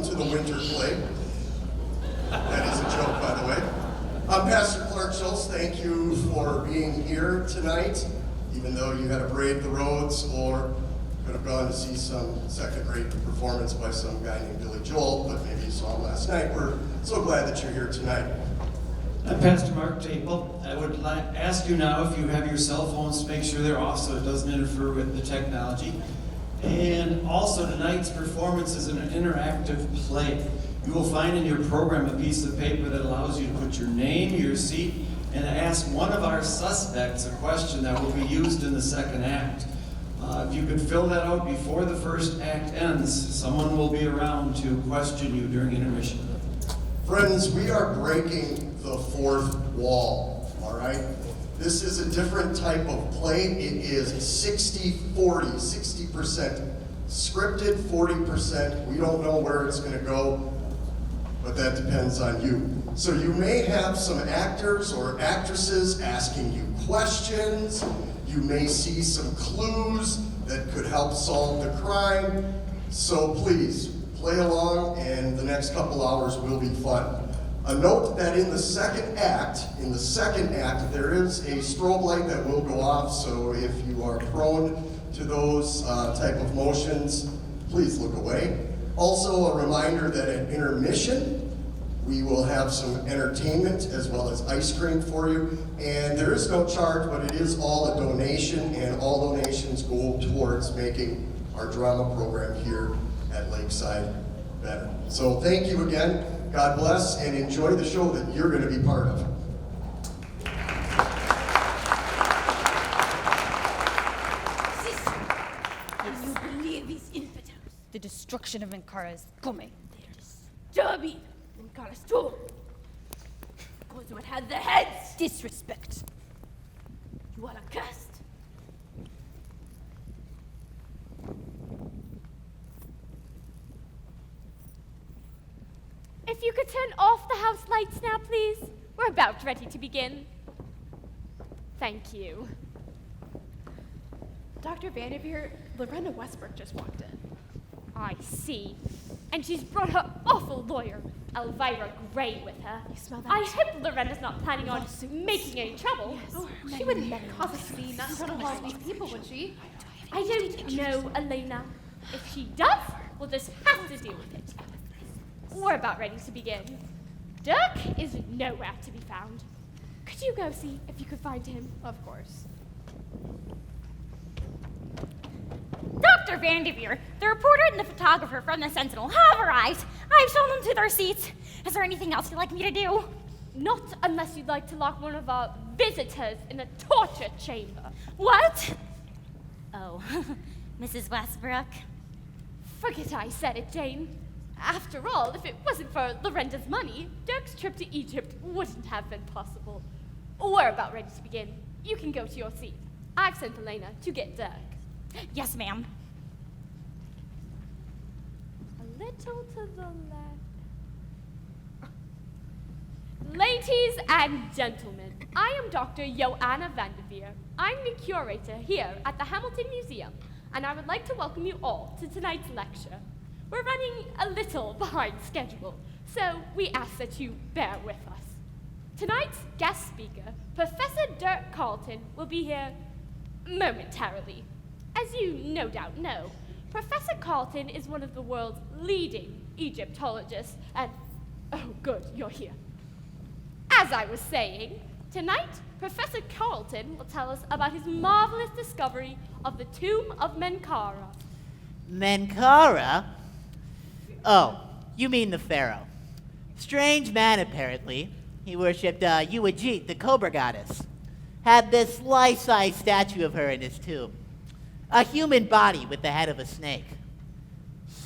welcome to the winter play. That is a joke, by the way. I'm Pastor Clark Schultz. Thank you for being here tonight, even though you had to brave the roads or could have gone to see some second-rate performance by some guy named Billy Joel, but maybe you saw him last night. We're so glad that you're here tonight. I'm Pastor Mark Taple. I would ask you now if you have your cell phones to make sure they're off so it doesn't interfere with the technology. And also tonight's performance is an interactive play. You will find in your program a piece of paper that allows you to put your name, your seat, and ask one of our suspects a question that will be used in the second act. If you could fill that out before the first act ends, someone will be around to question you during intermission. Friends, we are breaking the fourth wall, all right? This is a different type of play. It is 60-40, 60% scripted, 40%. We don't know where it's going to go, but that depends on you. So you may have some actors or actresses asking you questions. You may see some clues that could help solve the crime. So please, play along, and the next couple hours will be fun. A note that in the second act, there is a strobe light that will go off, so if you are prone to those type of motions, please look away. Also, a reminder that at intermission, we will have some entertainment as well as ice cream for you. And there is no charge, but it is all a donation, and all donations go towards making our drama program here at Lakeside better. So thank you again. God bless, and enjoy the show that you're going to be part of. Can you believe these infidels? The destruction of Ankara is coming. They're disturbing Ankara's too. Those would have their heads. Disrespect. You are accursed. If you could turn off the house lights now, please. We're about ready to begin. Thank you. Dr. Vanderveer, Lorena Westbrook just walked in. I see. And she's brought her awful lawyer, Elvira Gray, with her. You smell that? I hope Lorena's not planning on making any trouble. Oh, she wouldn't cause a scene in front of all these people, would she? I don't know, Elena. If she does, we'll just have to deal with it. We're about ready to begin. Dirk is nowhere to be found. Could you go see if you could find him? Of course. Dr. Vanderveer, the reporter and the photographer from the Sentinel have arrived. I've shown them to their seats. Is there anything else you'd like me to do? Not unless you'd like to lock one of our visitors in a torture chamber. What? Oh, Mrs. Westbrook. Forget I said it, Jane. After all, if it wasn't for Lorenda's money, Dirk's trip to Egypt wouldn't have been possible. We're about ready to begin. You can go to your seat. I've sent Elena to get Dirk. Yes, ma'am. A little to the left. Ladies and gentlemen, I am Dr. Joanna Vanderveer. I'm the curator here at the Hamilton Museum, and I would like to welcome you all to tonight's lecture. We're running a little behind schedule, so we ask that you bear with us. Tonight's guest speaker, Professor Dirk Carlton, will be here momentarily. As you no doubt know, Professor Carlton is one of the world's leading Egyptologists, and oh good, you're here. As I was saying, tonight, Professor Carlton will tell us about his marvelous discovery of the tomb of Menkaura. Menkaura? Oh, you mean the pharaoh. Strange man, apparently. He worshipped Uajit, the cobra goddess. Had this life-size statue of her in his tomb. A human body with the head of a snake.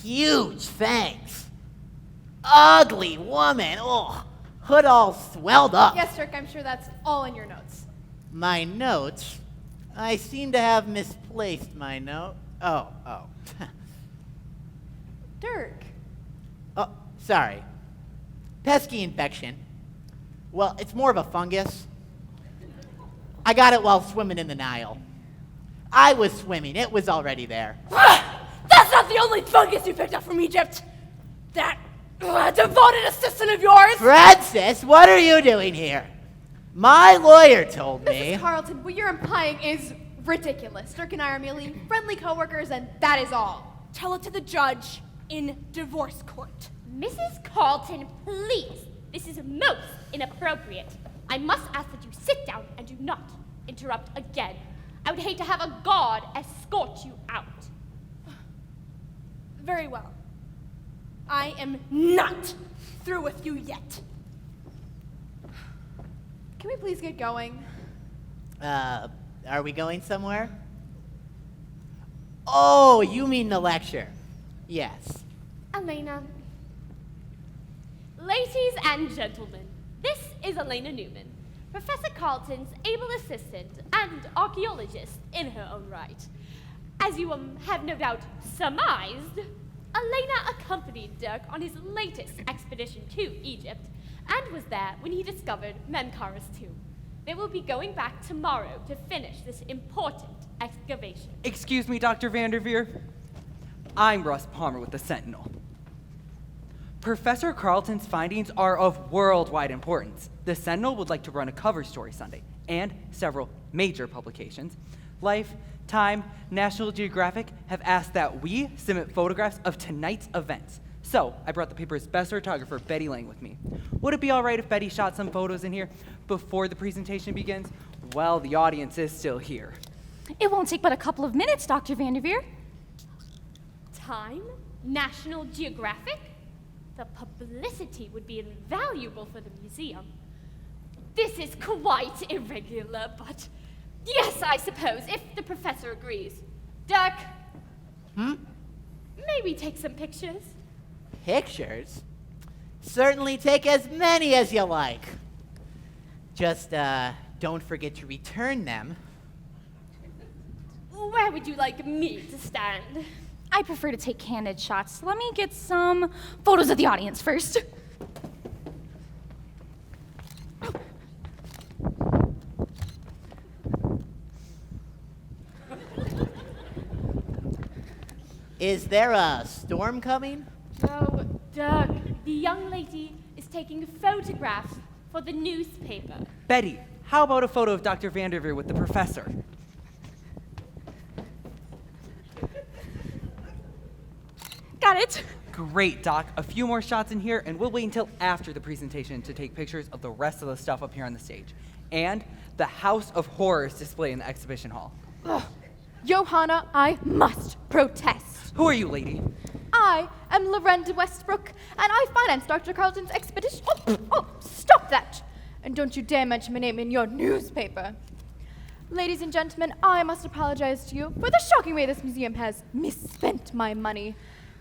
Huge fangs. Ugly woman. Oh, hood all swelled up. Yes, Dirk, I'm sure that's all in your notes. My notes? I seem to have misplaced my note. Oh. Dirk. Oh, sorry. Pesky infection. Well, it's more of a fungus. I got it while swimming in the Nile. I was swimming. It was already there. That's not the only fungus you picked up from Egypt. That A devoted assistant of yours! Francis, what are you doing here? My lawyer told me. Mrs. Carlton, what you're implying is ridiculous. Dirk and I are merely friendly coworkers, and that is all. Tell it to the judge in divorce court. Mrs. Carlton, please. This is most inappropriate. I must ask that you sit down and do not interrupt again. I would hate to have a guard escort you out. Very well. I am not through with you yet. Can we please get going? Are we going somewhere? Oh, you mean the lecture. Yes. Elena. Ladies and gentlemen, this is Elena Newman, Professor Carlton's able assistant and archaeologist in her own right. As you have no doubt surmised, Elena accompanied Dirk on his latest expedition to Egypt and was there when he discovered Menkara's tomb. They will be going back tomorrow to finish this important excavation. Excuse me, Dr. Vanderveer. I'm Russ Palmer with the Sentinel. Professor Carlton's findings are of worldwide importance. The Sentinel would like to run a cover story Sunday, and several major publications. Life, Time, National Geographic have asked that we submit photographs of tonight's events. So, I brought the paper's best photographer, Betty Lang, with me. Would it be all right if Betty shot some photos in here before the presentation begins? Well, the audience is still here. It won't take but a couple of minutes, Dr. Vanderveer. Time? National Geographic? The publicity would be invaluable for the museum. This is quite irregular, but yes, I suppose, if the professor agrees. Dirk? Maybe take some pictures. Pictures? Certainly take as many as you like. Just, don't forget to return them. Where would you like me to stand? I prefer to take candid shots. Let me get some photos of the audience first. Is there a storm coming? Oh, Dirk, the young lady is taking photographs for the newspaper. Betty, how about a photo of Dr. Vanderveer with the professor? Got it. Great, Doc. A few more shots in here, and we'll wait until after the presentation to take pictures of the rest of the stuff up here on the stage. And the House of Horrors display in the exhibition hall. Johanna, I must protest. Who are you, lady? I am Lorenda Westbrook, and I financed Dr. Carlton's expedition. Oh, stop that! And don't you dare mention my name in your newspaper. Ladies and gentlemen, I must apologize to you for the shocking way this museum has misspent my money.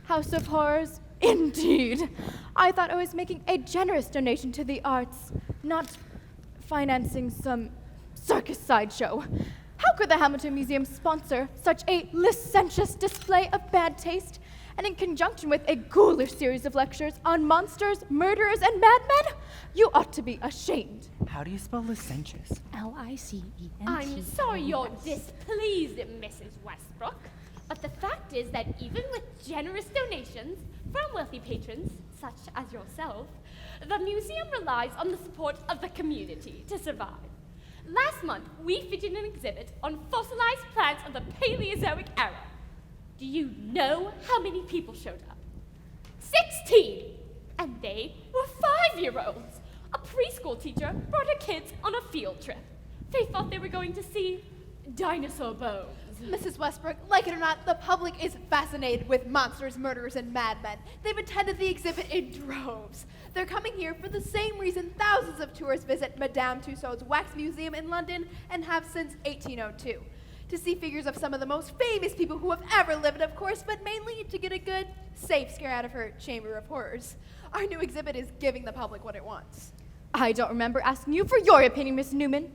House of Horrors, indeed. I thought I was making a generous donation to the arts, not financing some circus sideshow. How could the Hamilton Museum sponsor such a licentious display of bad taste? And in conjunction with a ghoulish series of lectures on monsters, murderers, and madmen? You ought to be ashamed. How do you spell licentious? Licence. I'm sorry you're displeased, Mrs. Westbrook, but the fact is that even with generous donations from wealthy patrons, such as yourself, the museum relies on the support of the community to survive. Last month, we featured an exhibit on fossilized plants of the Paleozoic era. Do you know how many people showed up? 16! And they were 5-year-olds. A preschool teacher brought her kids on a field trip. They thought they were going to see dinosaur bones. Mrs. Westbrook, like it or not, the public is fascinated with monsters, murderers, and madmen. They've attended the exhibit in droves. They're coming here for the same reason thousands of tourists visit Madame Tussauds Wax Museum in London and have since 1802. To see figures of some of the most famous people who have ever lived, of course, but mainly to get a good, safe scare out of her Chamber of Horrors. Our new exhibit is giving the public what it wants. I don't remember asking you for your opinion, Miss Newman.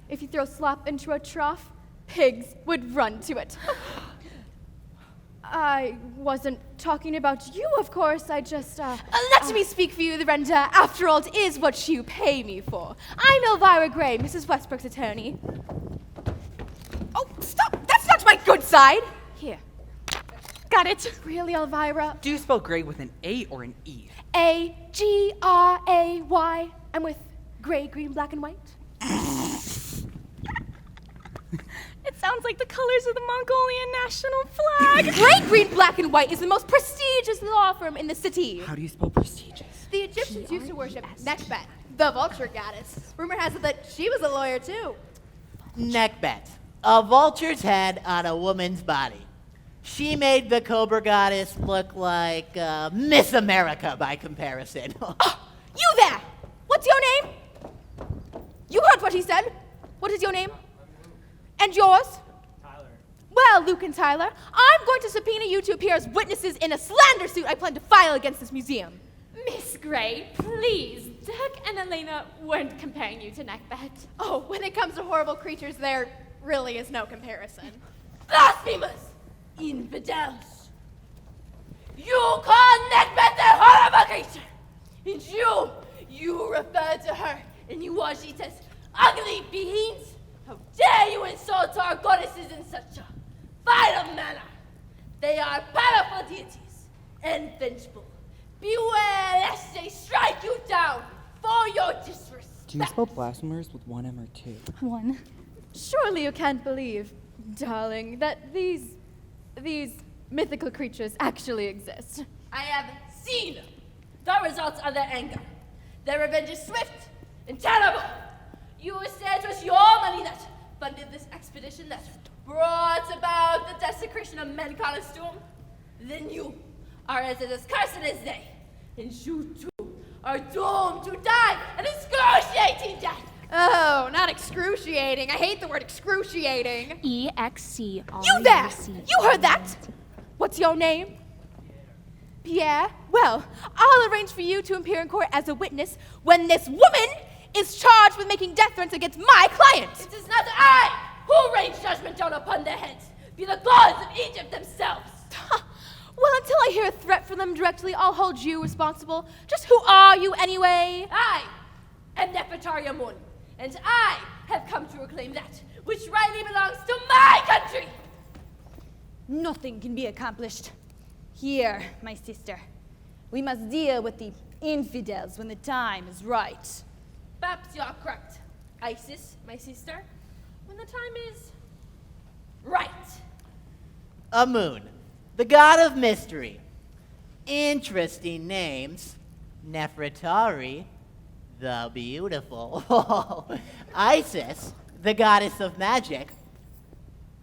If you throw slop into a trough, pigs would run to it. I wasn't talking about you, of course. I just, Let me speak for you, Lorenda. After all, it is what you pay me for. I'm Elvira Gray, Mrs. Westbrook's attorney. Oh, stop! That's not my good side! Here. got it. Really, Elvira? Do you spell gray with an A or an E? A-G-R-A-Y. I'm with gray, green, black, and white. It sounds like the colors of the Mongolian national flag. Gray, green, black, and white is the most prestigious law firm in the city. How do you spell prestigious? The Egyptians used to worship Nekhbet, the vulture goddess. Rumor has it that she was a lawyer, too. Nekhbet, a vulture's head on a woman's body. She made the Cobra Goddess look like Miss America by comparison. You there! What's your name? You heard what he said. What is your name? And yours? Tyler. Well, Luke and Tyler, I'm going to subpoena you to appear as witnesses in a slander suit I plan to file against this museum. Miss Gray, please. Doug and Elena weren't comparing you to Nekhbet. Oh, when it comes to horrible creatures, there really is no comparison. Blasphemous! Infidels! You call Nekhbet a horrible creature! And you refer to her and Uwajit as ugly beings? How dare you insult our goddesses in such a vile manner? They are powerful deities and vengeful. Beware lest they strike you down for your disrespect. Do you spell blasphemers with one M or two? One. Surely you can't believe, darling, that these mythical creatures actually exist. I have seen the results of their anger. Their revenge is swift and terrible. You say it was your money that funded this expedition that brought about the desecration of Menkare's tomb. Then you are as cursed as they, and you too are doomed to die an excruciating death. Oh, not excruciating. I hate the word excruciating. E-X-C-R-U-C. You there! You heard that? What's your name? Pierre? Well, I'll arrange for you to appear in court as a witness when this woman is charged with making death threats against my client. It is not I who rains judgment down upon their heads, be the gods of Egypt themselves. Well, until I hear a threat from them directly, I'll hold you responsible. Just who are you anyway? I am Nefertari Amun, and I have come to reclaim that which rightly belongs to my country. Nothing can be accomplished. Here, my sister. We must deal with the infidels when the time is right. Perhaps you are correct, Isis, my sister, when the time is right. Amun, the god of mystery. Interesting names. Nefertari, the beautiful. Isis, the goddess of magic.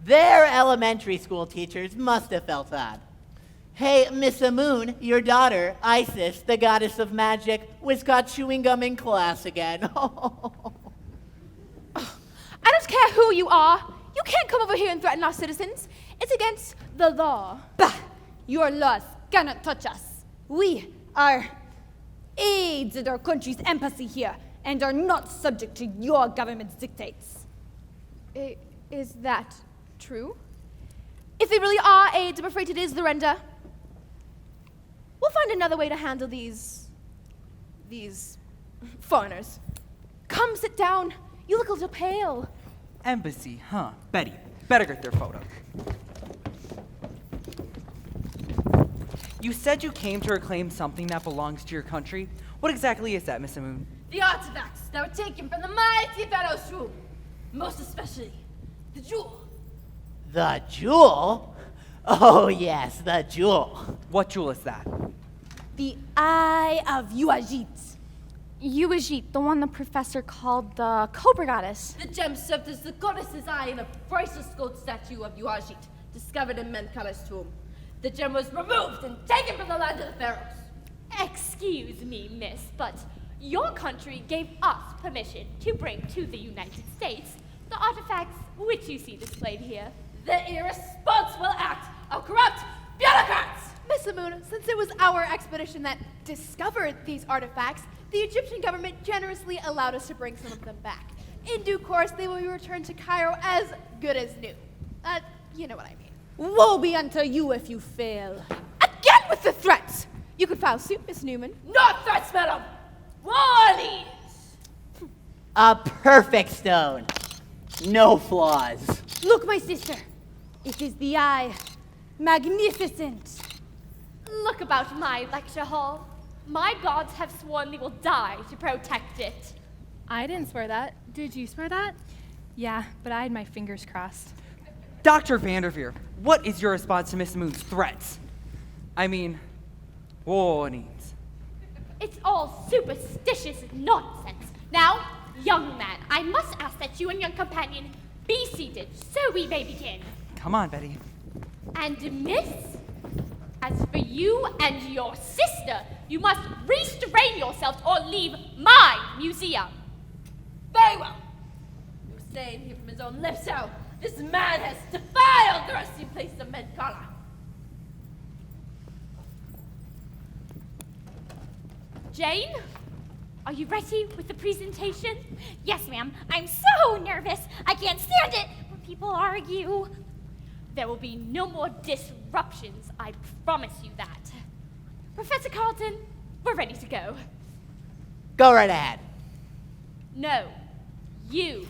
Their elementary school teachers must have felt odd. Hey, Miss Amun, your daughter, Isis, the goddess of magic, was caught chewing gum in class again. I don't care who you are. You can't come over here and threaten our citizens. It's against the law. Bah! Your laws cannot touch us. We are aides at our country's embassy here and are not subject to your government's dictates. Is that true? If they really are aides, I'm afraid it is, Lorenda. We'll find another way to handle these foreigners. Come sit down. You look a little pale. Embassy, huh? Betty, better get their photo. You said you came to reclaim something that belongs to your country. What exactly is that, Miss Amun? The artifacts that were taken from the mighty Pharaoh's tomb, most especially the jewel. The jewel? Oh, yes, the jewel. What jewel is that? The Eye of Uwajit. Uwajit, the one the professor called the Cobra Goddess. The gem served as the goddess's eye in a priceless gold statue of Uwajit, discovered in Menkare's tomb. The gem was removed and taken from the land of the pharaohs. Excuse me, miss, but your country gave us permission to bring to the United States the artifacts which you see displayed here. The irresponsible act of corrupt bureaucrats! Miss Amun, since it was our expedition that discovered these artifacts, the Egyptian government generously allowed us to bring some of them back. In due course, they will be returned to Cairo as good as new. You know what I mean. Woe be unto you if you fail. Again with the threats! You could file suit, Miss Newman. Not threats, madam! Warnings! A perfect stone. No flaws. Look, my sister. It is the eye Magnificent. Look about my lecture hall. My gods have sworn they will die to protect it. I didn't swear that. Did you swear that? Yeah, but I had my fingers crossed. Dr. Vanderveer, what is your response to Miss Moon's threats? I mean, warnings. It's all superstitious nonsense. Now, young man, I must ask that you and your companion be seated so we may begin. Come on, Betty. And miss, as for you and your sister, you must restrain yourselves or leave my museum. Very well. You're saying here from his own lips how this man has defiled the rusty place of Menkala. Jane, are you ready with the presentation? Yes, ma'am. I'm so nervous. I can't stand it when people argue. There will be no more disruptions, I promise you that. Professor Carlton, we're ready to go. Go right ahead. No, you.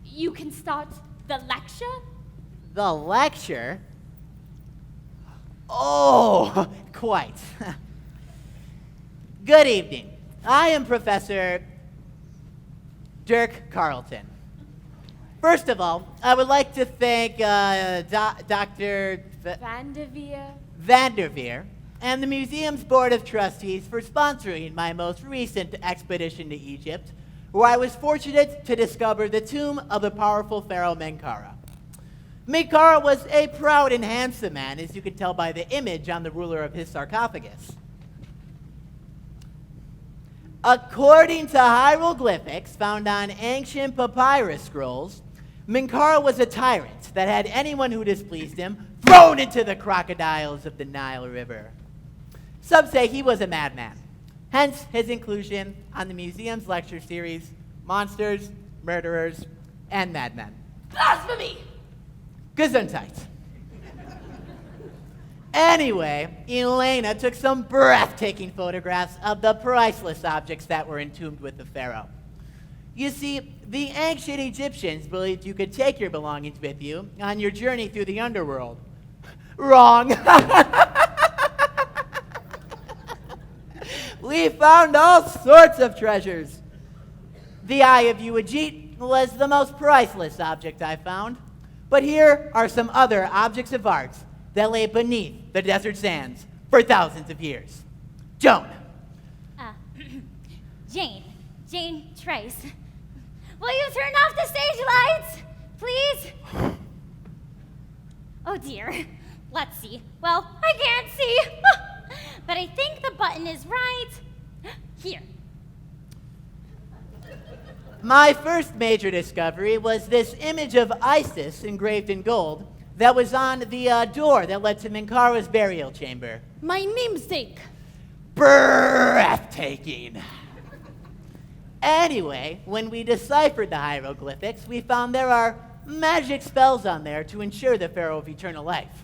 You can start the lecture? The lecture? Oh, quite. Good evening. I am Professor Dirk Carlton. First of all, I would like to thank Dr. Vanderveer and the museum's board of trustees for sponsoring my most recent expedition to Egypt, where I was fortunate to discover the tomb of the powerful pharaoh Menkara. Menkara was a proud and handsome man, as you can tell by the image on the ruler of his sarcophagus. According to hieroglyphics found on ancient papyrus scrolls, Menkara was a tyrant that had anyone who displeased him thrown into the crocodiles of the Nile River. Some say he was a madman, hence his inclusion on the museum's lecture series, Monsters, Murderers, and Madmen. Blasphemy! Gesundheit. Anyway, Elena took some breathtaking photographs of the priceless objects that were entombed with the pharaoh. You see, the ancient Egyptians believed you could take your belongings with you on your journey through the underworld. Wrong. We found all sorts of treasures. The Eye of Uajit was the most priceless object I found. But here are some other objects of art that lay beneath the desert sands for thousands of years. Joan. Jane Trace. Will you turn off the stage lights, please? Oh dear. Let's see. Well, I can't see. But I think the button is right here. My first major discovery was this image of Isis engraved in gold that was on the door that led to Menkara's burial chamber. My namesake. Breathtaking. Anyway, when we deciphered the hieroglyphics, we found there are magic spells on there to ensure the pharaoh of eternal life.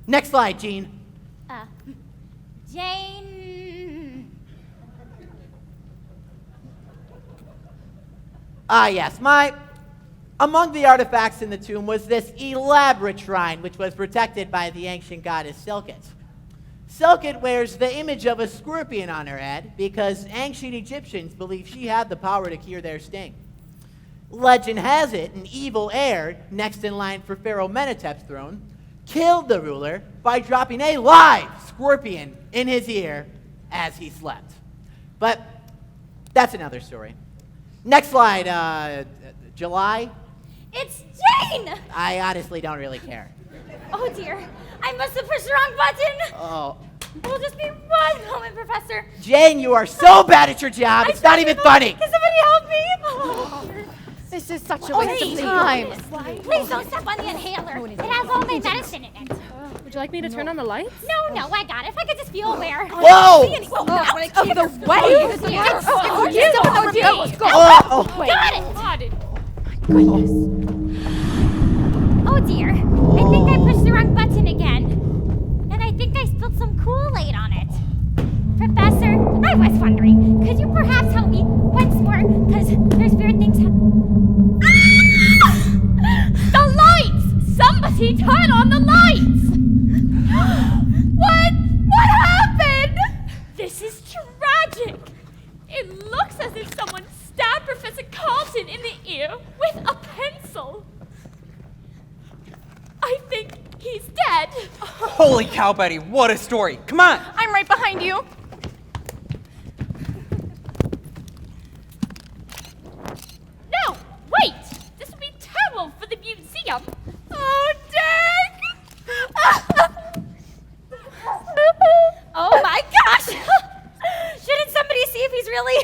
Next slide, Jean. Jane. Yes, among the artifacts in the tomb was this elaborate shrine, which was protected by the ancient goddess Selkut. Selkut wears the image of a scorpion on her head because ancient Egyptians believed she had the power to cure their sting. Legend has it an evil heir, next in line for Pharaoh Menetep's throne, killed the ruler by dropping a live scorpion in his ear as he slept. But that's another story. Next slide, July. It's Jane! I honestly don't really care. Oh dear. I must have pushed the wrong button. Oh. It'll just be one moment, Professor. Jane, you are so bad at your job. It's not even funny. Can somebody help me? Oh, This is such a waste of time. please don't step on the inhaler. It has all my medicine in it. Would you like me to turn on the lights? No, I got it. If I could just be aware. Whoa! Out Of the way. Let's go. Oh. Got it. Got it. Oh dear. I think I pushed the wrong button again. And I think I spilled some Kool-Aid on it. Professor, I was wondering, could you perhaps help me once more? Because there's weird things The lights! Somebody turn on the lights! Holy cow, Betty, what a story. Come on. I'm right behind you. No, wait! This would be terrible for the museum. Oh, dang! Oh my gosh! Shouldn't somebody see if he's really,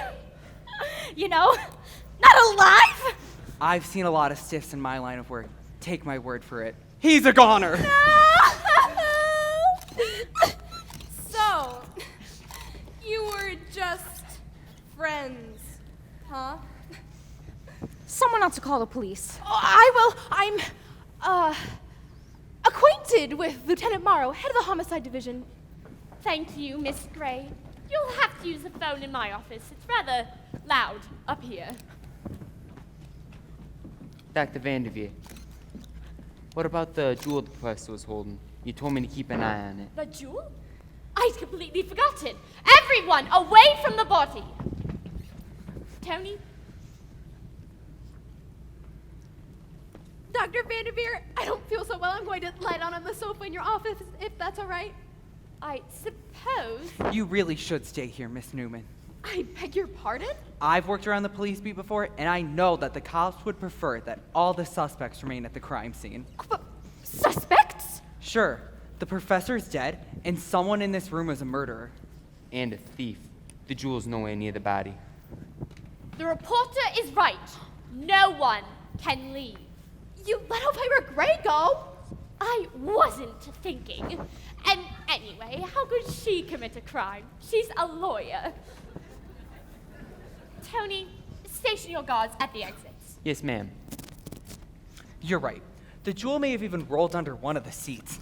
not alive? I've seen a lot of stiffs in my line of work. Take my word for it. He's a goner. So, you were just friends, huh? Someone else to call the police. Oh, I will. I'm, acquainted with Lieutenant Morrow, head of the Homicide Division. Thank you, Miss Gray. You'll have to use the phone in my office. It's rather loud up here. Dr. Vanderveer, what about the jewel the professor was holding? You told me to keep an eye on it. The jewel? I'd completely forgotten. Everyone, away from the body. Tony? Dr. Vanderveer, I don't feel so well. I'm going to lie down on the sofa in your office, if that's all right. I suppose. You really should stay here, Miss Newman. I beg your pardon? I've worked around the police beat before, and I know that the cops would prefer that all the suspects remain at the crime scene. Suspects? Sure, the professor's dead, and someone in this room is a murderer. And a thief. The jewel's nowhere near the body. The reporter is right. No one can leave. You let Elvira Gray go? I wasn't thinking. And anyway, how could she commit a crime? She's a lawyer. Tony, station your guards at the exits. Yes, ma'am. You're right. The jewel may have even rolled under one of the seats.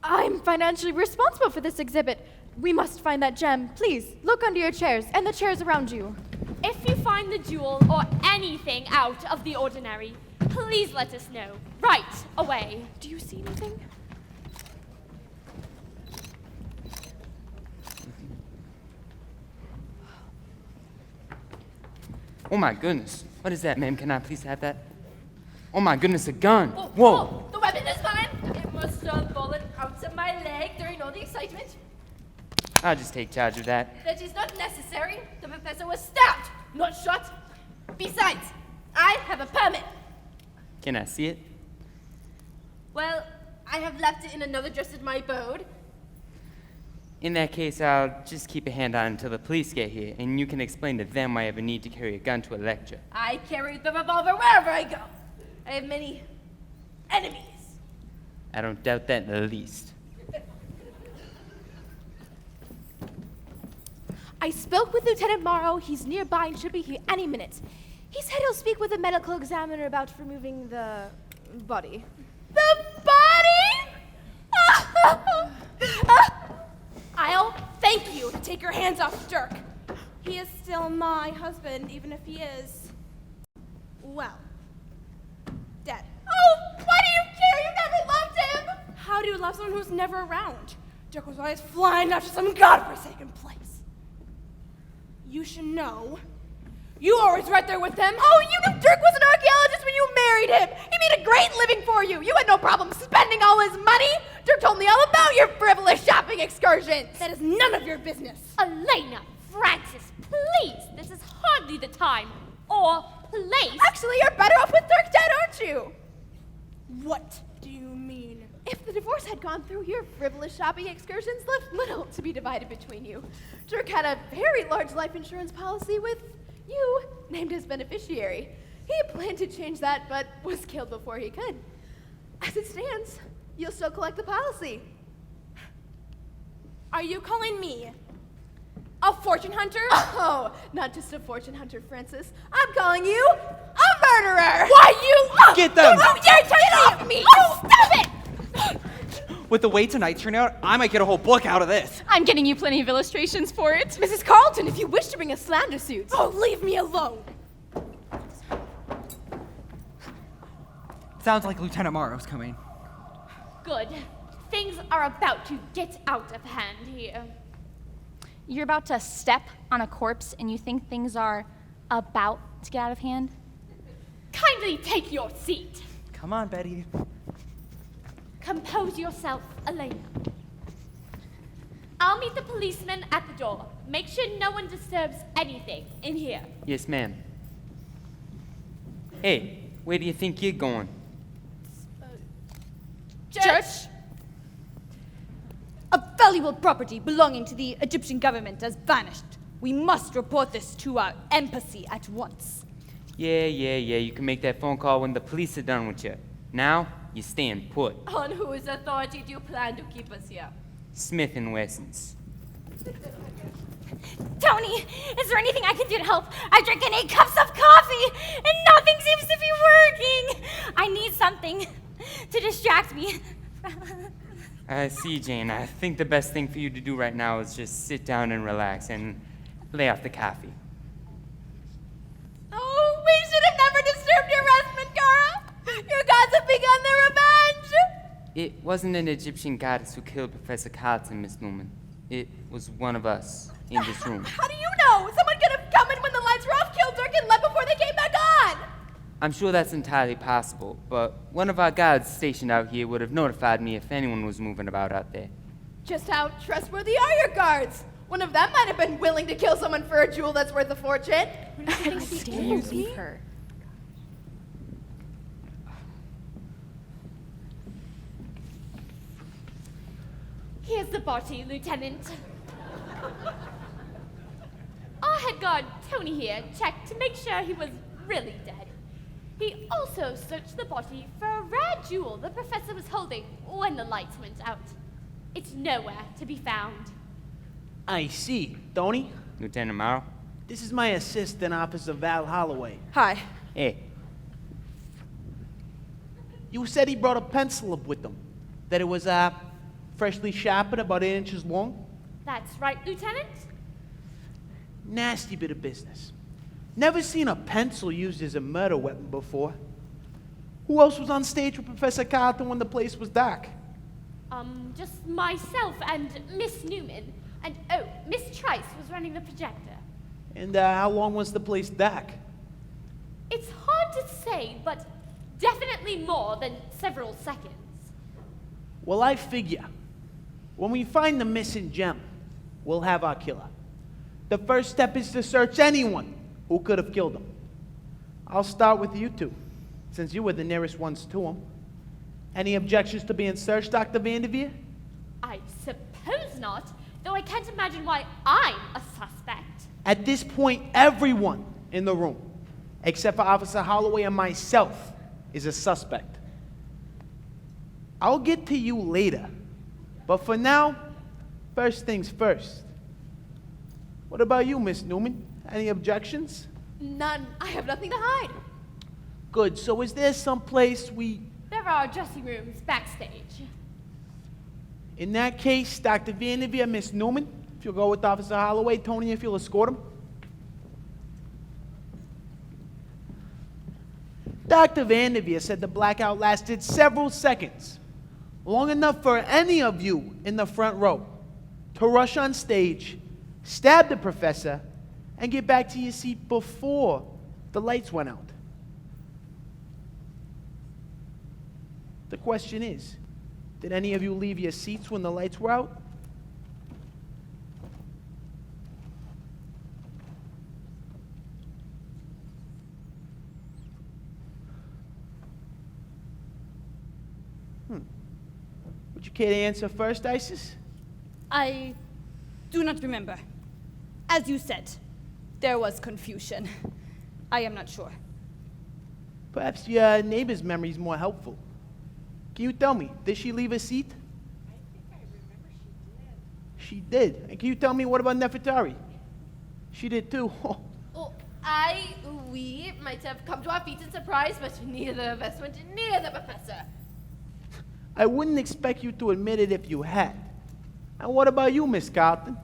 I'm financially responsible for this exhibit. We must find that gem. Please, look under your chairs and the chairs around you. If you find the jewel or anything out of the ordinary, please let us know right away. Do you see anything? Oh my goodness. What is that, ma'am? Can I please have that? Oh my goodness, a gun. Whoa. The weapon is mine. It must have fallen out of my leg during all the excitement. I'll just take charge of that. That is not necessary. The professor was stabbed, not shot. Besides, I have a permit. Can I see it? Well, I have left it in another dress at my abode. In that case, I'll just keep a hand on it until the police get here, and you can explain to them why I have a need to carry a gun to a lecture. I carry the revolver wherever I go. I have many enemies. I don't doubt that in the least. I spoke with Lieutenant Morrow. He's nearby and should be here any minute. He said he'll speak with the medical examiner about removing the body. The body? I'll thank you to take your hands off Dirk. He is still my husband, even if he is, well, dead. Oh, why do you care? You never loved him! How do you love someone who's never around? Dirk was always flying after some godforsaken place. You should know. You were always right there with them. Oh, you knew Dirk was an archaeologist when you married him. He made a great living for you. You had no problem spending all his money. Dirk told me all about your frivolous shopping excursions. That is none of your business. Elena, Francis, please. This is hardly the time or place. Actually, you're better off with Dirk dead, aren't you? What do you mean? If the divorce had gone through, your frivolous shopping excursions left little to be divided between you. Dirk had a very large life insurance policy with you named as beneficiary. He planned to change that, but was killed before he could. As it stands, you'll still collect the policy. Are you calling me a fortune hunter? Oh, not just a fortune hunter, Francis. I'm calling you a murderer! Why you? Get them! Oh, you're turning off me! Oh, stop it! With the way tonight's turned out, I might get a whole book out of this. I'm getting you plenty of illustrations for it. Mrs. Carlton, if you wish to bring a slander suit. Oh, leave me alone. Sounds like Lieutenant Morrow's coming. Good. Things are about to get out of hand here. You're about to step on a corpse and you think things are about to get out of hand? Kindly take your seat. Come on, Betty. Compose yourself, Elena. I'll meet the policeman at the door. Make sure no one disturbs anything in here. Yes, ma'am. Hey, where do you think you're going? Church? A valuable property belonging to the Egyptian government has vanished. We must report this to our embassy at once. Yeah, you can make that phone call when the police are done with you. Now, you're staying put. On whose authority do you plan to keep us here? Smith & Wesson's. Tony, is there anything I can do to help? I've drinking 8 cups of coffee and nothing seems to be working. I need something to distract me. I see, Jane. I think the best thing for you to do right now is just sit down and relax and lay off the coffee. Oh, we should have never disturbed your rest, Menkara. Your gods have begun their revenge. It wasn't an Egyptian goddess who killed Professor Carlton, Miss Newman. It was one of us in this room. How do you know? Someone could have come in when the lights were off, killed Dirk, and left before they came back on. I'm sure that's entirely possible, but one of our guards stationed out here would have notified me if anyone was moving about out there. Just how trustworthy are your guards? One of them might have been willing to kill someone for a jewel that's worth a fortune. Excuse me? Here's the body, Lieutenant. Our head guard, Tony here, checked to make sure he was really dead. He also searched the body for a rare jewel the professor was holding when the lights went out. It's nowhere to be found. I see. Tony, Lieutenant Morrow? this is my assistant, Officer Val Holloway. Hi. Hey, You said he brought a pencil up with him. That it was freshly sharpened, about 8 inches long. That's right, Lieutenant. Nasty bit of business. Never seen a pencil used as a murder weapon before. Who else was on stage with Professor Carlton when the place was dark? Just myself and Miss Newman. And, oh, Miss Trice was running the projector. And how long was the place dark? It's hard to say, but definitely more than several seconds. Well, I figure when we find the missing gem, we'll have our killer. The first step is to search anyone who could have killed him. I'll start with you two, since you were the nearest ones to him. Any objections to being searched, Dr. Vanderveer? I suppose not, though I can't imagine why I'm a suspect. At this point, everyone in the room, except for Officer Holloway and myself, is a suspect. I'll get to you later, but for now, first things first. What about you, Miss Newman? Any objections? None. I have nothing to hide. Good. So is there some place There are dressing rooms backstage. In that case, Dr. Vanderveer, Miss Newman, if you'll go with Officer Holloway, Tony, if you'll escort him. Dr. Vanderveer said the blackout lasted several seconds, long enough for any of you in the front row to rush on stage, stab the professor, and get back to your seat before the lights went out. The question is, did any of you leave your seats when the lights were out? Would you care to answer first, Isis? I do not remember. As you said, there was confusion. I am not sure. Perhaps your neighbor's memory is more helpful. Can you tell me, did she leave a seat? I think I remember she did. She did. And can you tell me, what about Nefertari? She did too. Oh, we might have come to our feet in surprise, but neither of us went near the professor. I wouldn't expect you to admit it if you had. And what about you, Miss Carlton?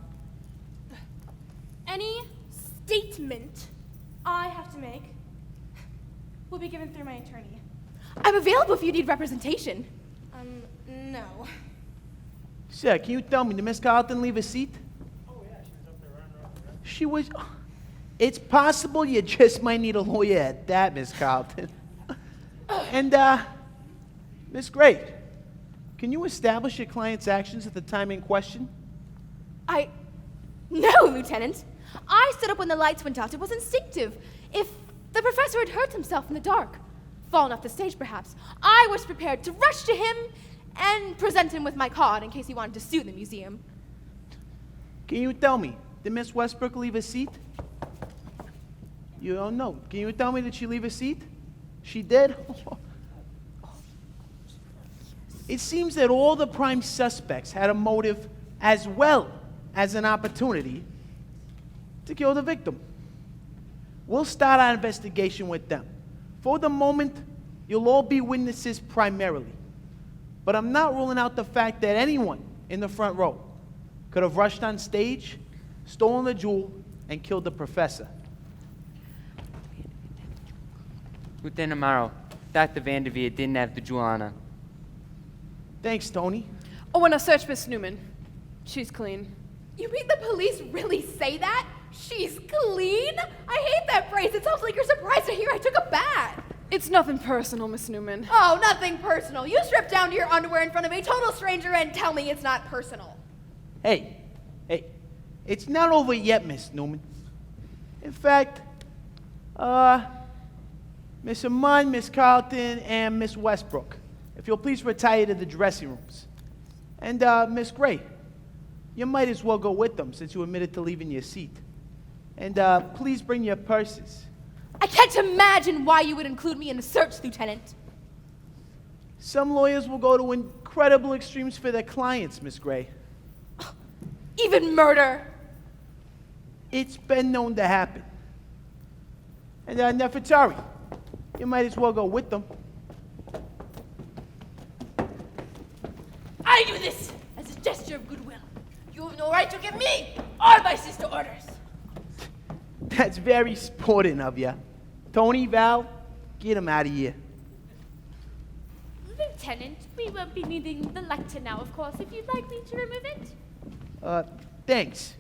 Any statement I have to make will be given through my attorney. I'm available if you need representation. No. Sir, can you tell me, did Miss Carlton leave a seat? Oh, yeah, she was up there running around the rest. She was... It's possible you just might need a lawyer at that, Miss Carlton. And, Miss Gray, can you establish your client's actions at the time in question? No, Lieutenant. I stood up when the lights went out. It was instinctive. If the professor had hurt himself in the dark, fallen off the stage perhaps, I was prepared to rush to him and present him with my card in case he wanted to sue the museum. Can you tell me, did Miss Westbrook leave a seat? You don't know. Can you tell me, did she leave a seat? She did? It seems that all the prime suspects had a motive as well as an opportunity to kill the victim. We'll start our investigation with them. For the moment, you'll all be witnesses primarily. But I'm not ruling out the fact that anyone in the front row could have rushed on stage, stolen the jewel, and killed the professor. Lieutenant Amaro, Dr. Vanderveer didn't have the jewel on her. Thanks, Tony. Oh, and a search Miss Newman. She's clean. You mean the police really say that? She's clean? I hate that phrase. It sounds like you're surprised to hear I took a bath. It's nothing personal, Miss Newman. Oh, nothing personal. You strip down to your underwear in front of a total stranger and tell me it's not personal. Hey, it's not over yet, Miss Newman. In fact, Miss Amon, Miss Carlton, and Miss Westbrook, if you'll please retire to the dressing rooms. And, Miss Gray, you might as well go with them since you admitted to leaving your seat. And, please bring your purses. I can't imagine why you would include me in the search, Lieutenant. Some lawyers will go to incredible extremes for their clients, Miss Gray. Even murder. It's been known to happen. And, Nefertari, you might as well go with them. I do this as a gesture of goodwill. You have no right to give me or my sister orders. That's very sporting of you. Tony, Val, get him out of here. Lieutenant, we won't be needing the lecture now, of course, if you'd like me to remove it. Thanks.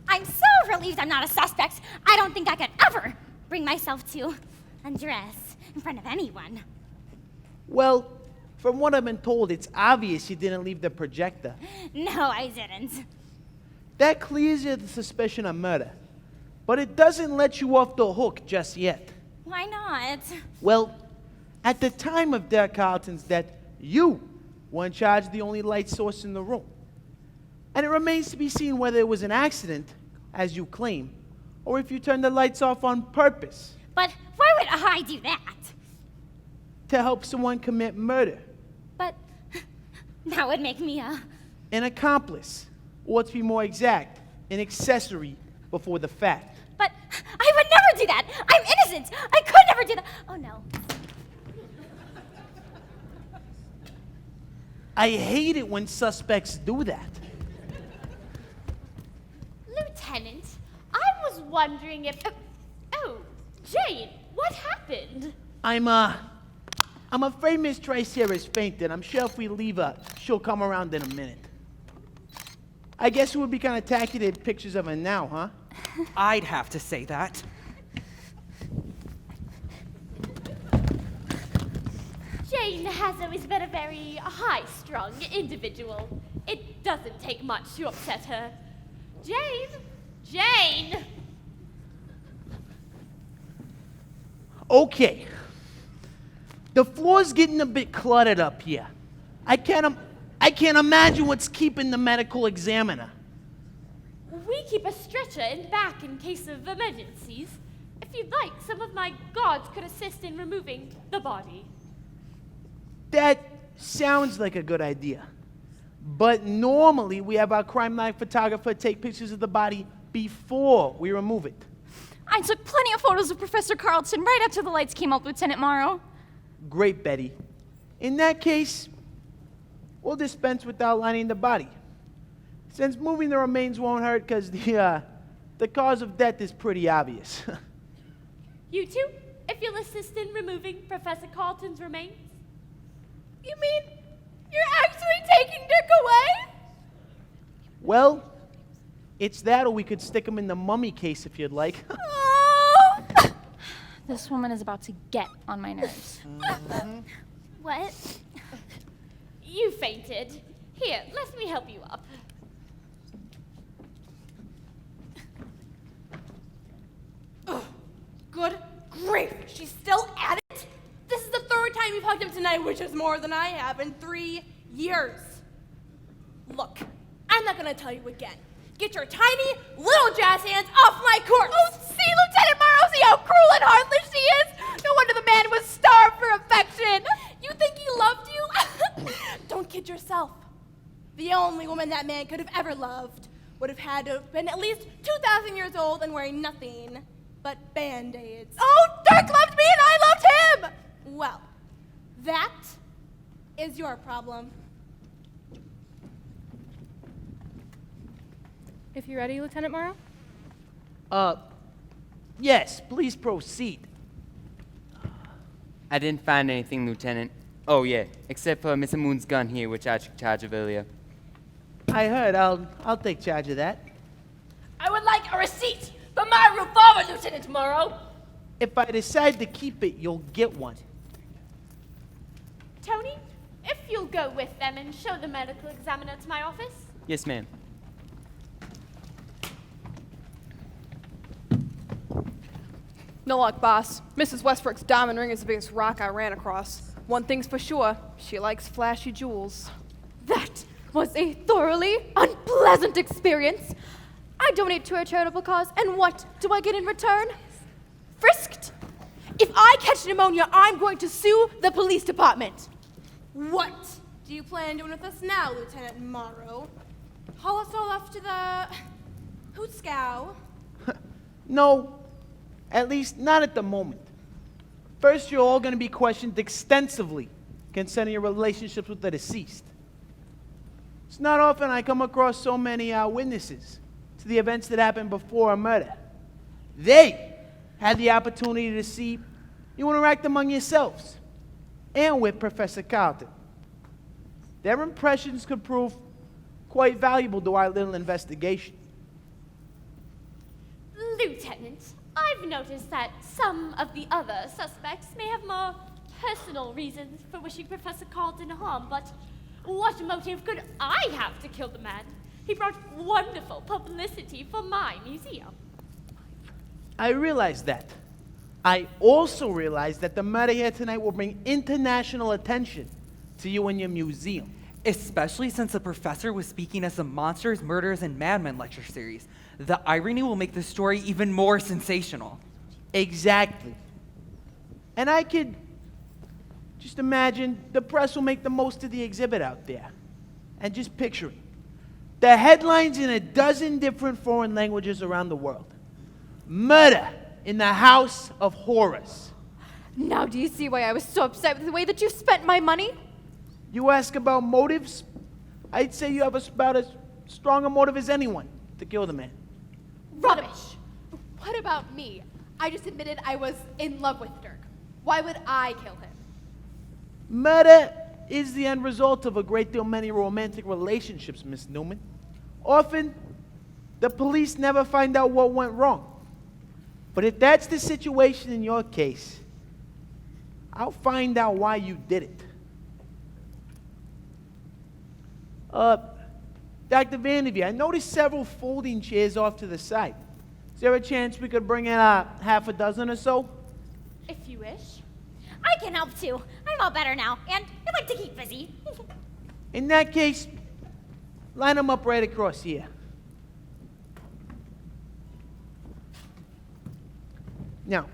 I'm so relieved I'm not a suspect. I don't think I could ever bring myself to undress in front of anyone. Well, from what I've been told, it's obvious you didn't leave the projector. No, I didn't. That clears you of the suspicion of murder. But it doesn't let you off the hook just yet. Why not? Well, at the time of Derek Carlton's death, you were in charge of the only light source in the room. And it remains to be seen whether it was an accident, as you claim, or if you turned the lights off on purpose. But why would I do that? To help someone commit murder. But that would make me An accomplice. Or to be more exact, an accessory before the fact. But I would never do that! I'm innocent! I could never do that! Oh no. I hate it when suspects do that. Lieutenant, I was wondering if... oh, Jane, what happened? I'm afraid Miss Trice here has fainted. I'm sure if we leave her, she'll come around in a minute. I guess it would be kind of tacky to take pictures of her now, huh? I'd have to say that. Jane has always been a very high-strung individual. It doesn't take much to upset her. Jane! Jane! Okay. The floor's getting a bit cluttered up here. I can't imagine what's keeping the medical examiner. We keep a stretcher in back in case of emergencies. If you'd like, some of my guards could assist in removing the body. That sounds like a good idea. But normally we have our crime line photographer take pictures of the body before we remove it. I took plenty of photos of Professor Carlton right after the lights came up, Lieutenant Morrow. Great, Betty. In that case, we'll dispense with outlining the body. Since moving the remains won't hurt because the cause of death is pretty obvious. You two, if you'll assist in removing Professor Carlton's remains. You mean you're actually taking Dick away? Well, it's that or we could stick him in the mummy case if you'd like. Oh! This woman is about to get on my nerves. What? You fainted. Here, let me help you up. Good grief, she's still at it? This is the third time you've hugged him tonight, which is more than I have in 3 years. Look, I'm not gonna tell you again. Get your tiny little jazz hands off my corpse! Oh, see, Lieutenant Morrow, see how cruel and heartless she is! No wonder the man was starved for affection! You think he loved you? Don't kid yourself. The only woman that man could have ever loved would have had to have been at least 2,000 years old and wearing nothing but Band-Aids. Oh, Dirk loved me and I loved him! Well, that is your problem. If you're ready, Lieutenant Morrow? Yes, please proceed. I didn't find anything, Lieutenant. Oh, yeah, except for Miss Moon's gun here, which I took charge of earlier. I heard. I'll take charge of that. I would like a receipt for my revolver, Lieutenant Morrow. If I decide to keep it, you'll get one. Tony, if you'll go with them and show the medical examiner to my office. Yes, ma'am. No luck, boss. Mrs. Westbrook's diamond ring is the biggest rock I ran across. One thing's for sure, she likes flashy jewels. That was a thoroughly unpleasant experience. I donate to a charitable cause, and what do I get in return? Frisked. If I catch pneumonia, I'm going to sue the police department. What do you plan on doing with us now, Lieutenant Morrow? Haul us all off to the Hootscow? No, at least not at the moment. First, you're all going to be questioned extensively concerning your relationships with the deceased. It's not often I come across so many witnesses to the events that happened before a murder. They had the opportunity to see you interact among yourselves and with Professor Carlton. Their impressions could prove quite valuable to our little investigation. Lieutenant, I've noticed that some of the other suspects may have more personal reasons for wishing Professor Carlton harm, but what motive could I have to kill the man? He brought wonderful publicity for my museum. I realize that. I also realize that the murder here tonight will bring international attention to you and your museum. Especially since the professor was speaking as the Monsters, Murders, and Madmen lecture series. The irony will make the story even more sensational. Exactly. And I could just imagine the press will make the most of the exhibit out there. And just picture it. The headlines in a dozen different foreign languages around the world. Murder in the House of Horrors. Now do you see why I was so upset with the way that you spent my money? You ask about motives? I'd say you have about as strong a motive as anyone to kill the man. Rubbish. What about me? I just admitted I was in love with Dirk. Why would I kill him? Murder is the end result of a great deal many romantic relationships, Miss Newman. Often, the police never find out what went wrong. But if that's the situation in your case, I'll find out why you did it. Dr. Vanderveer, I noticed several folding chairs off to the side. Is there a chance we could bring in half a dozen or so? If you wish. I can help too. I'm all better now, and I like to keep busy. In that case, line them up right across here. Now,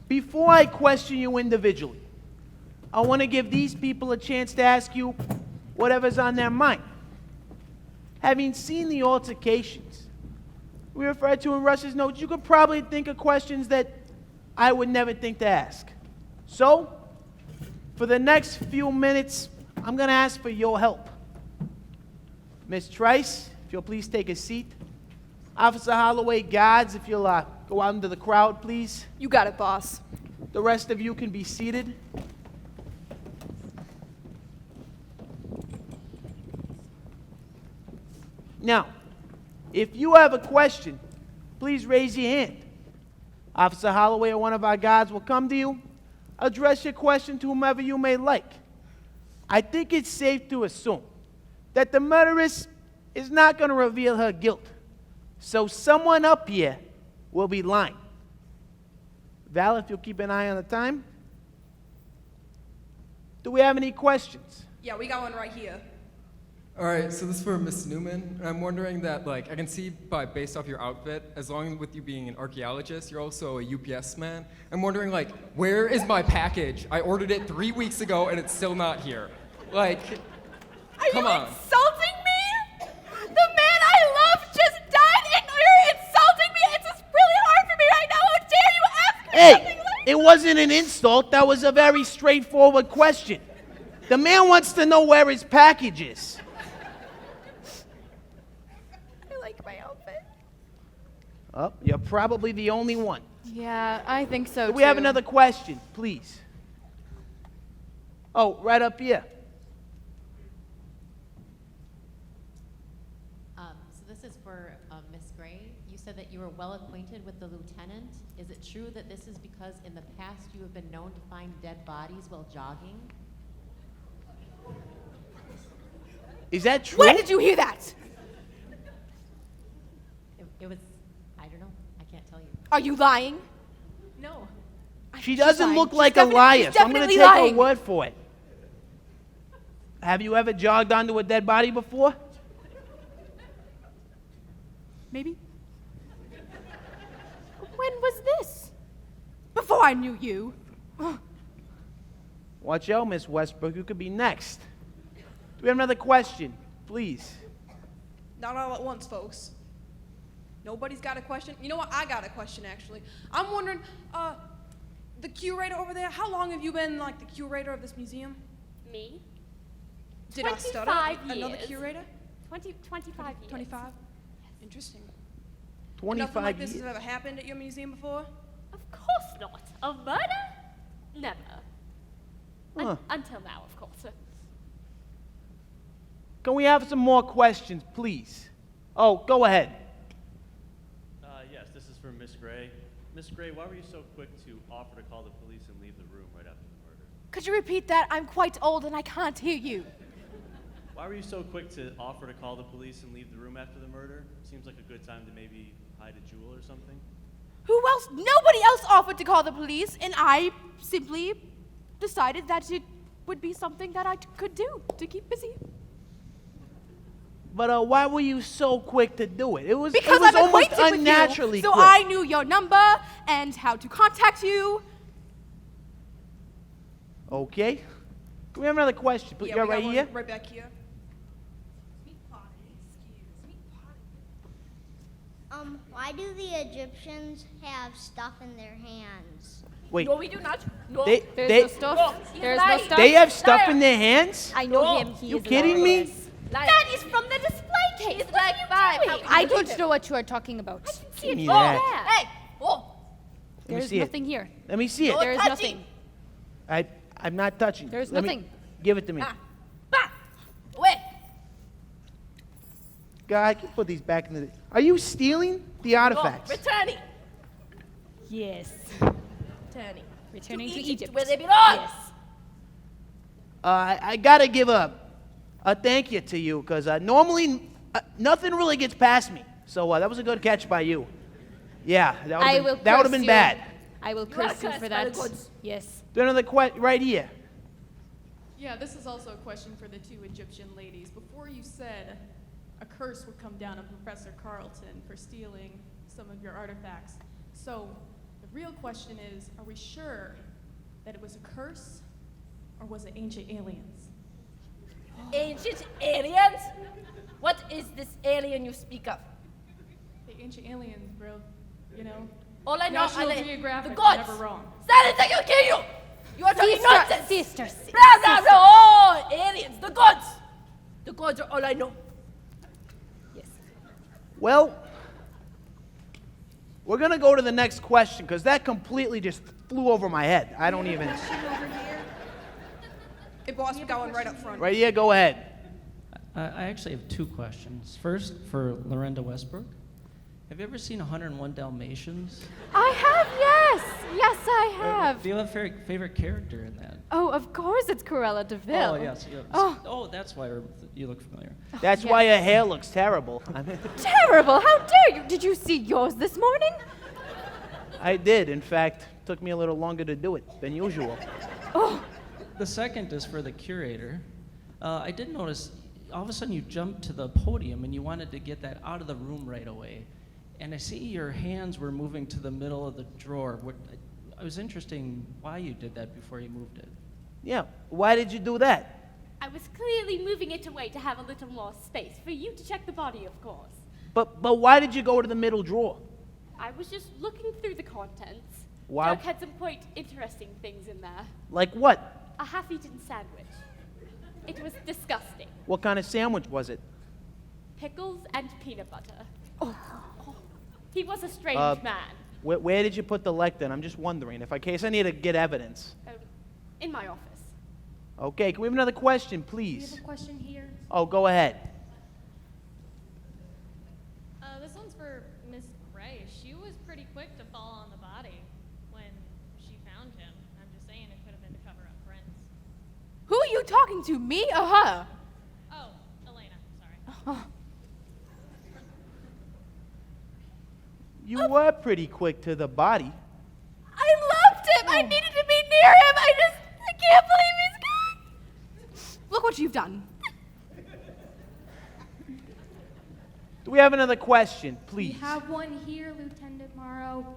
before I question you individually, I want to give these people a chance to ask you whatever's on their mind. Having seen the altercations we referred to in Russ's notes, you could probably think of questions that I would never think to ask. So, for the next few minutes, I'm going to ask for your help. Miss Trice, if you'll please take a seat. Officer Holloway, guards, if you'll go out into the crowd, please. You got it, boss. The rest of you can be seated. Now, if you have a question, please raise your hand. Officer Holloway or one of our guards will come to you, address your question to whomever you may like. I think it's safe to assume that the murderess is not going to reveal her guilt. So someone up here will be lying. Val, if you'll keep an eye on the time. Do we have any questions? Yeah, we got one right here. All right, so this is for Miss Newman, and I'm wondering that, I can see based off your outfit, as long as with you being an archaeologist, you're also a UPS man. I'm wondering, where is my package? I ordered it 3 weeks ago, and it's still not here. Come on. Insulting me? The man I love just died, and you're insulting me? It's just really hard for me right now. How dare you ask me something like It wasn't an insult. That was a very straightforward question. The man wants to know where his package is. I like my outfit. Oh, you're probably the only one. Yeah, I think so, Do we have too. another question, please? Oh, right up here. So this is for Miss Gray. You said that you were well acquainted with the lieutenant. Is it true that this is because in the past you have been known to find dead bodies while jogging? Is that true? Where did you hear that? It was, I don't know. I can't tell you. Are you lying? No. She doesn't lying. look She's like a liar, she's so I'm going to definitely take lying. her word for it. Have you ever jogged onto a dead body before? Maybe. When was this? Before I knew you. Watch out, Miss Westbrook. You could be next. Do we have another question, please? Not all at once, folks. Nobody's got a question. You know what? I got a question, actually. I'm wondering, the curator over there, how long have you been, the curator of this museum? Me? Did I stutter? 25 Another years. curator? 25 years. 25? Interesting. 25 Nothing like this years. has ever happened at your museum before? Of course not. A murder? Never. Huh. Until now, of course. Can we have some more questions, please? Oh, go ahead. Yes, this is for Miss Gray. Miss Gray, why were you so quick to offer to call the police and leave the room right after the murder? Could you repeat that? I'm quite old and I can't hear you. Why were you so quick to offer to call the police and leave the room after the murder? Seems like a good time to maybe hide a jewel or something. Who else? Nobody else offered to call the police, and I simply decided that it would be something that I could do to keep busy. But why were you so quick to do it? It was Because almost I'm acquainted with unnaturally you, so quick. I knew your number and how to contact you. Okay. Can we have another question? Please? Yeah, You're we got right one here. right back here. Why do the Egyptians have stuff in their hands? Wait. No, we do not. No. They- There's they- no stuff. No, he's There's lying. no stuff. They have stuff Liar. in their hands? I know No. him. He You is kidding me? Liar. That is from the display case. He's like five. How can I you don't believe know what you are talking about. See it me from that. there. Hey, oh, Let me There's see nothing here. it. Let me see it. There is touching. nothing. I'm not touching. There's Let me- nothing. give it to me. bah, wait. God, I can put these back in the... Are you stealing the artifacts? No, returning. Yes. Returning. Returning to Egypt, Egypt. where they belong. Yes. I got to give a thank you to you, because normally nothing really gets past me. So that was a good catch by you. Yeah, that would have been bad. I will are curse you cursed for by the that. gods. Yes. Do another question right here. Yeah, this is also a question for the two Egyptian ladies. Before you said a curse would come down on Professor Carlton for stealing some of your artifacts. So the real question is, are we sure that it was a curse or was it ancient aliens? Ancient aliens? What is this alien you speak of? The ancient aliens, bro. You know? All I know National are the Geographic, gods. never wrong. Silence, I will kill you. You are talking nonsense. Sister. Blah, blah, blah. Oh, aliens, the gods. The gods are all I know. Well, we're going to go to the next question, because that completely just flew over my head. I don't even... Hey, boss, we got one right up front. Right here, go ahead. I actually have two questions. First, for Lorinda Westbrook. Have you ever seen 101 Dalmatians? I have, yes. Yes, I have. Do you have a favorite character in that? Oh, of course it's Cruella de Vil. Oh, yes. Oh, That's why you look familiar. That's yes. why her hair looks terrible. terrible. How dare you? Did you see yours this morning? I did. In fact, took me a little longer to do it than usual. Oh. The second is for the curator. I did notice all of a sudden you jumped to the podium and you wanted to get that out of the room right away. And I see your hands were moving to the middle of the drawer. I was interested why you did that before you moved it. Yeah, why did you do that? I was clearly moving it away to have a little more space for you to check the body, of course. But why did you go to the middle drawer? I was just looking through the contents. Why? Doug had some quite interesting things in there. Like what? A half-eaten sandwich. It was disgusting. What kind of sandwich was it? Pickles and peanut butter. Oh. He was a strange man. Where did you put the lectern? I'm just wondering, in case I need to get evidence. In my office. Okay, can we have another question, We please? have a question here. Oh, go ahead. This one's for Miss Gray. She was pretty quick to fall on the body when she found him. I'm just saying it could have been to cover up prints. Who are you talking to, me or her? Oh, Elena, sorry. Oh. You were pretty quick to the body. I loved him. I needed to be near him. I can't believe he's gone. Look what you've done. Do we have another question, please? We have one here, Lieutenant Morrow.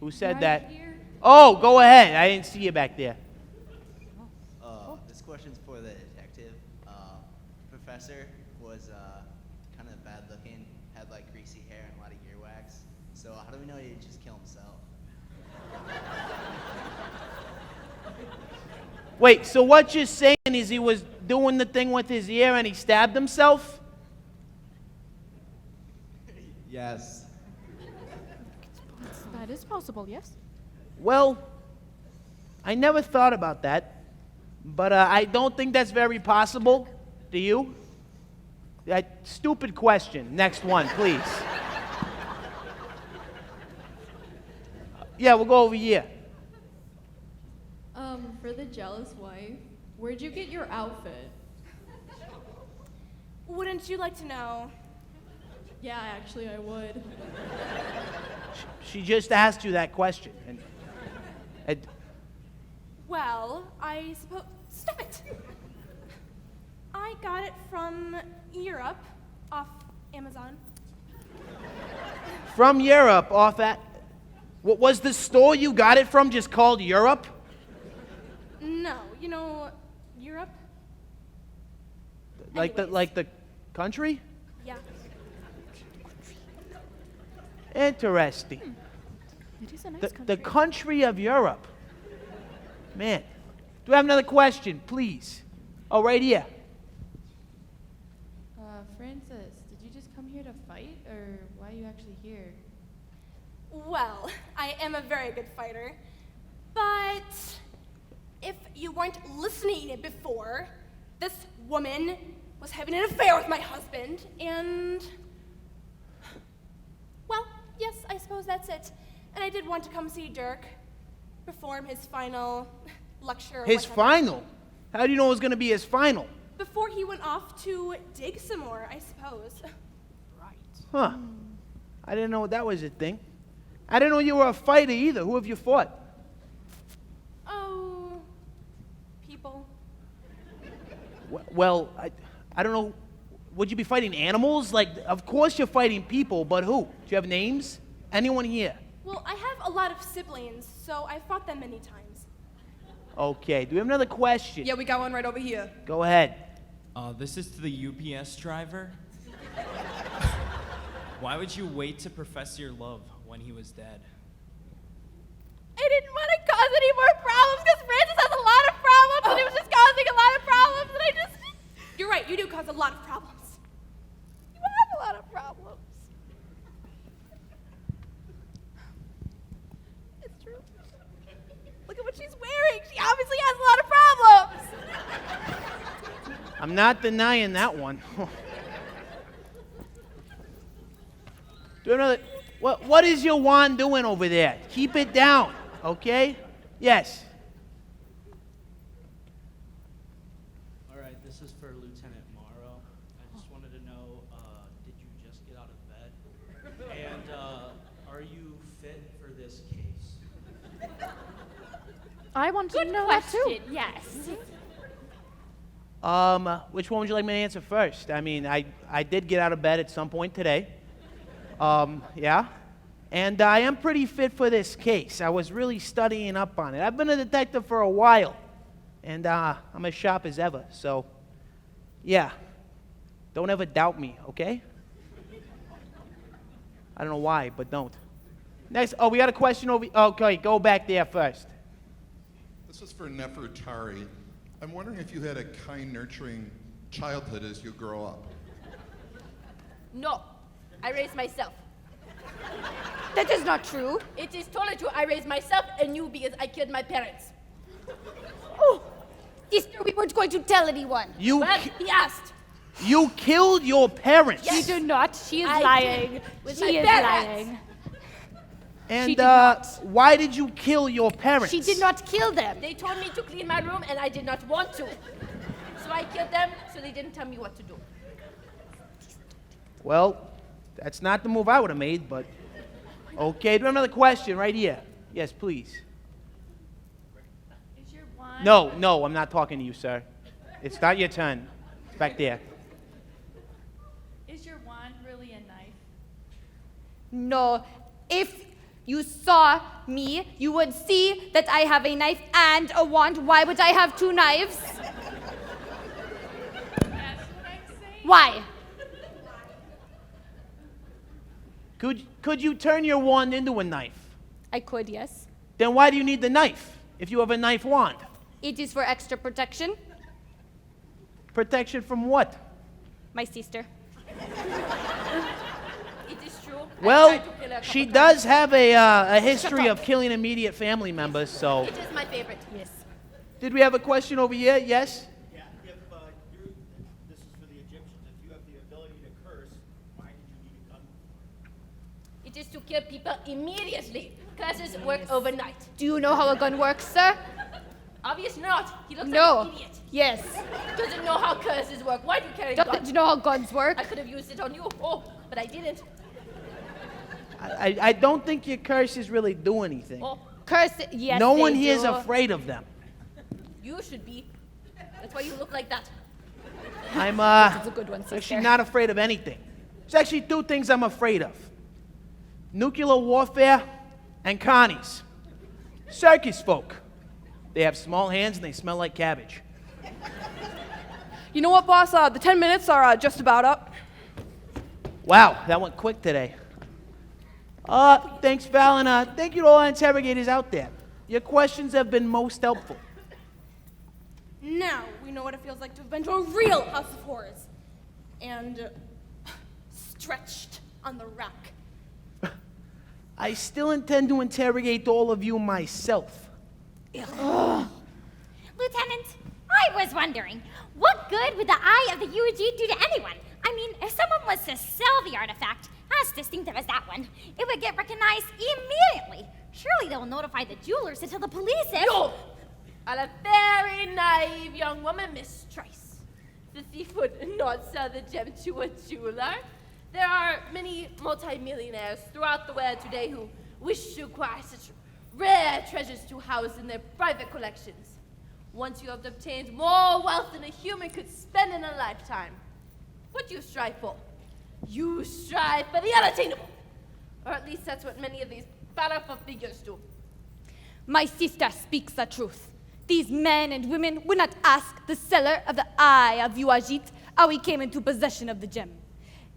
Who said Right that? here. Oh, go ahead. I didn't see you back there. This question's for the detective. Professor was kind of bad looking, had like greasy hair and a lot of earwax. So how do we know he didn't just kill himself? Wait, so what you're saying is he was doing the thing with his ear and he stabbed himself? Yes. That is possible, yes. Well, I never thought about that, but I don't think that's very possible. Do you? Stupid question. Next one, please. Yeah, we'll go over here. For the jealous wife, where'd you get your outfit? Wouldn't you like to know? Yeah, actually, I would. She just asked you that question. And Well, I suppose. Stop it! I got it from Europe, off Amazon. from Europe, off at... What was the store you got it from just called Europe? No, you know, Europe? Like the country? Yeah. Interesting. It is a nice The country of Europe. Man. Do we have another question, please? Oh, right here. Francis, did you just come here to fight, or why are you actually here? Well, I am a very good fighter, but if you weren't listening before, this woman was having an affair with my husband, and well, yes, I suppose that's it. And I did want to come see Dirk perform his final lecture. or His whatever. final? How do you know it was going to be his final? Before he went off to dig some more, I suppose. Huh. I didn't know that was a thing. I didn't know you were a fighter either. Who have you fought? Oh, people. Well, I don't know. Would you be fighting animals? Like, of course you're fighting people, but who? Do you have names? Anyone here? Well, I have a lot of siblings, so I fought them many times. Okay. Do we have another question? Yeah, we got one right over here. Go ahead. This is to the UPS driver. Why would you wait to profess your love when he was dead? I didn't want to cause any more problems because Francis has a lot of problems and he was just causing a lot of problems and I just... You're right, you do cause a lot of problems. You have a lot of problems. It's true. Look at what she's wearing. She obviously has a lot of problems. I'm not denying that one. Do another. What is your wand doing over there? Keep it down, okay? Yes. All right, this is for Lieutenant Morrow. I just wanted to know, did you just get out of bed? And are you fit for this case? I want to know that too. Yes. Which one would you like me to answer first? I mean, I did get out of bed at some point today. Yeah. And I am pretty fit for this case. I was really studying up on it. I've been a detective for a while. And I'm as sharp as ever. So, yeah. Don't ever doubt me, okay? I don't know why, but don't. Next. Oh, we got a question over. Okay, go back there first. This is for Nefertari. I'm wondering if you had a kind, nurturing childhood as you grow up. No, I raised myself. That is not true. It is totally true. I raised myself and you because I killed my parents. Oh, sister, we weren't going to tell anyone. Well, he asked. You killed your parents. You do not. She is I lying. did, with She my is bare lying. hands. And She did not. why did you kill your parents? She did not kill them. They told me to clean my room and I did not want to. So I killed them so they didn't tell me what to do. Well, that's not the move I would have made, but okay. Do we have another question right here? Yes, please. Is your wand? No, I'm not talking to you, sir. It's not your turn. It's back there. Is your wand really a knife? No, if you saw me, you would see that I have a knife and a wand. Why would I have two knives? That's what I'm saying. Why? Could you turn your wand into a knife? I could, yes. Then why do you need the knife if you have a knife wand? It is for extra protection. Protection from what? My sister. It is true. I Well, tried to kill her a she couple does times. have a history of killing immediate family members, so. It is my favorite. Yes. Did we have a question over here? Yes? Yeah, if this is for the Egyptians, if you have the ability to curse, why did you need a gun? It is to kill people immediately. Curses work overnight. Do you know how a gun works, sir? Obviously not. He looks No. like an idiot. Yes. Doesn't know how curses work. Why do you carry a gun? Doesn't you know how guns work? I could have used it on you. Oh, but I didn't. I don't think your curses really do anything. Oh, Curse, yes, No one they here is do. afraid of them. you should be. That's why you look like that. I'm That's a good one, sister. actually not afraid of anything. There's actually two things I'm afraid of. Nuclear warfare and carnies. Circus folk. They have small hands and they smell like cabbage. You know what, boss? The 10 minutes are just about up. Wow, that went quick today. Thanks, Val, and thank you to all our interrogators out there. Your questions have been most helpful. Now we know what it feels like to have been to a real house of horrors. And stretched on the rack. I still intend to interrogate all of you myself. Lieutenant, I was wondering, what good would the eye of the UG do to anyone? I mean, if someone was to sell the artifact, as distinctive as that one, it would get recognized immediately. Surely they'll notify the jewelers to tell the police if... You are a very naive young woman, Miss Trice. The thief would not sell the gem to a jeweler. There are many multimillionaires throughout the world today who wish to acquire such rare treasures to house in their private collections. Once you have obtained more wealth than a human could spend in a lifetime, what do you strive for? You strive for the unattainable. Or at least that's what many of these powerful figures do. My sister speaks the truth. These men and women would not ask the seller of the eye of Uajit how he came into possession of the gem.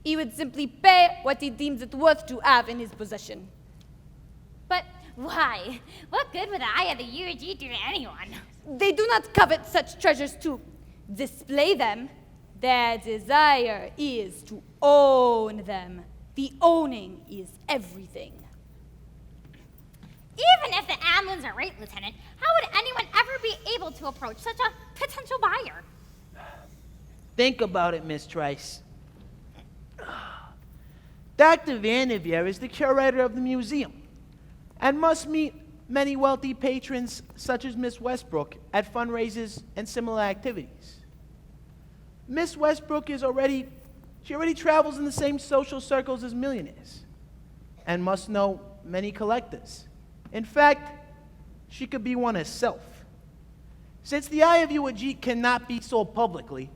He would simply pay what he deems it worth to have in his possession. But why? What good would the eye of the UG do to anyone? They do not covet such treasures to display them. Their desire is to own them. The owning is everything. Even if the Amlins are right, Lieutenant, how would anyone ever be able to approach such a potential buyer? Think about it, Miss Trice. Dr. Vanderveer is the curator of the museum and must meet many wealthy patrons such as Miss Westbrook at fundraisers and similar activities. Miss Westbrook already travels in the same social circles as millionaires and must know many collectors. In fact, she could be one herself. Since the Eye of Ajit cannot be sold publicly,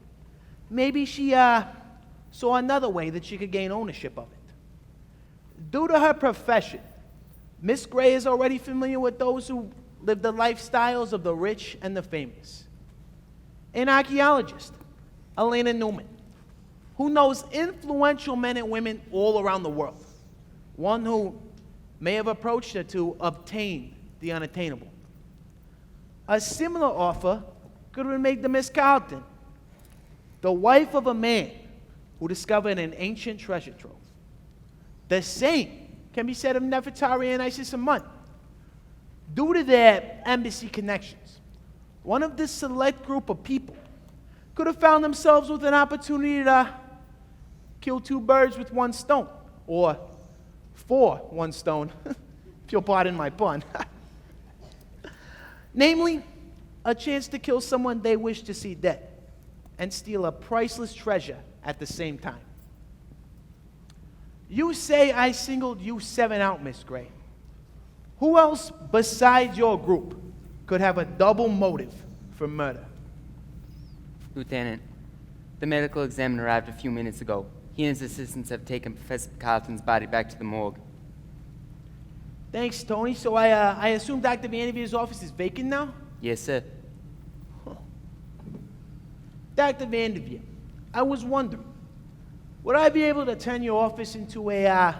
maybe she saw another way that she could gain ownership of it. Due to her profession, Miss Gray is already familiar with those who live the lifestyles of the rich and the famous. An archaeologist, Elena Newman, who knows influential men and women all around the world. One who may have approached her to obtain the unattainable. A similar offer could have been made to Miss Carlton, the wife of a man who discovered an ancient treasure trove. The same can be said of Nefertari and Isis Amon. Due to their embassy connections, one of this select group of people could have found themselves with an opportunity to kill two birds with one stone, or for one stone, if you'll pardon my pun. Namely, a chance to kill someone they wish to see dead and steal a priceless treasure at the same time. You say I singled you 7 out, Miss Gray. Who else besides your group could have a double motive for murder? Lieutenant, the medical examiner arrived a few minutes ago. He and his assistants have taken Professor Carlton's body back to the morgue. Thanks, Tony. So I assume Dr. Vanderveer's office is vacant now? Yes, sir. Dr. Vanderveer, I was wondering, would I be able to turn your office into a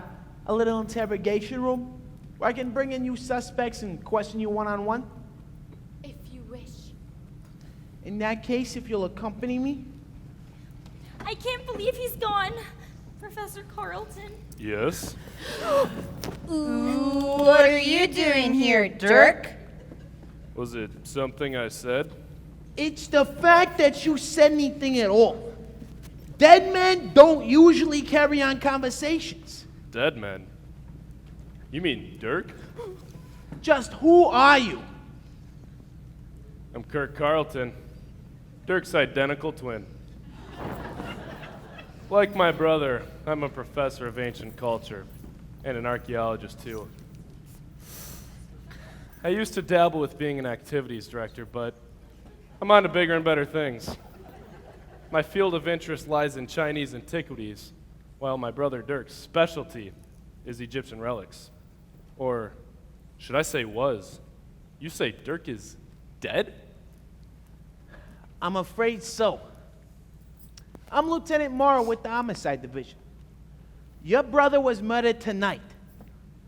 little interrogation room where I can bring in you suspects and question you one-on-one? If you wish. In that case, if you'll accompany me. I can't believe he's gone. Professor Carlton. Yes? Ooh, what are you doing here, Dirk? Was it something I said? It's the fact that you said anything at all. Dead men don't usually carry on conversations. Dead men? You mean Dirk? Just who are you? I'm Kirk Carlton, Dirk's identical twin. Like my brother, I'm a professor of ancient culture and an archaeologist too. I used to dabble with being an activities director, but I'm on to bigger and better things. My field of interest lies in Chinese antiquities, while my brother Dirk's specialty is Egyptian relics. Or should I say was? You say Dirk is dead? I'm afraid so. I'm Lieutenant Morrow with the Homicide Division. Your brother was murdered tonight,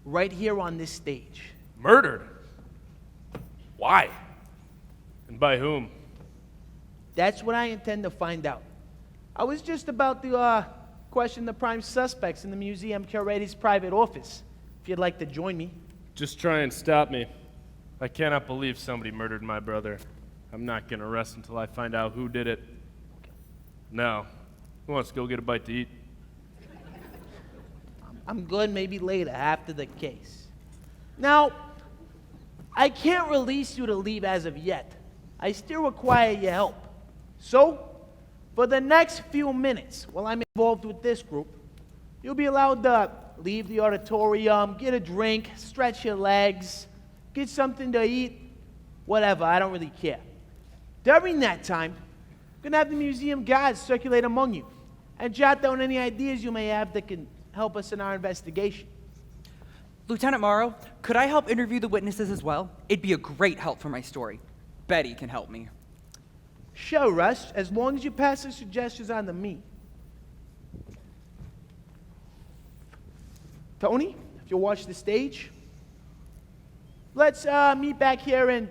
right here on this stage. Murdered? Why? And by whom? That's what I intend to find out. I was just about to question the prime suspects in the museum curator's private office, if you'd like to join me. Just try and stop me. I cannot believe somebody murdered my brother. I'm not going to rest until I find out who did it. Now, who wants to go get a bite to eat? I'm good, maybe later, after the case. Now, I can't release you to leave as of yet. I still require your help. So, for the next few minutes, while I'm involved with this group, you'll be allowed to leave the auditorium, get a drink, stretch your legs, get something to eat, whatever, I don't really care. During that time, I'm going to have the museum guards circulate among you and jot down any ideas you may have that can help us in our investigation. Lieutenant Morrow, could I help interview the witnesses as well? It'd be a great help for my story. Betty can help me. Sure, Russ, as long as you pass the suggestions on to me. Tony, if you'll watch the stage. Let's meet back here in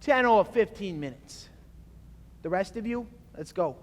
10 or 15 minutes. The rest of you, let's go.